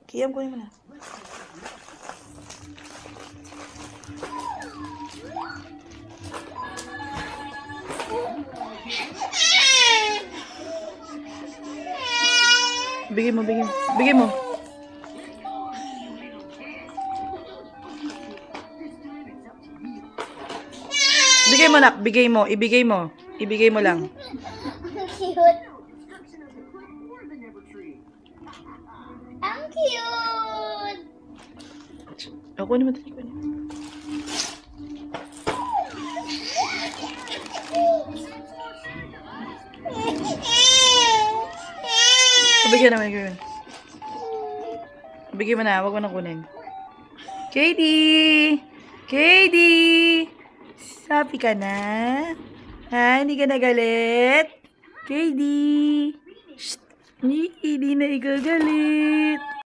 Kiyam, kunin mo na. Bigay mo, bigay mo. Bigay mo. Bigay mo, nak. Bigay mo. Ibigay mo. Ibigay mo lang. Cute. Ang cute. O, kunin mo. Kunin mo. Bigyan naman, bigyan. Bigyan mo na, huwag mo na kunin. Katie! Katie! Sabi ka na? Ha? Hindi ka nagalit? Katie! Shh! Hindi na ikaw galit.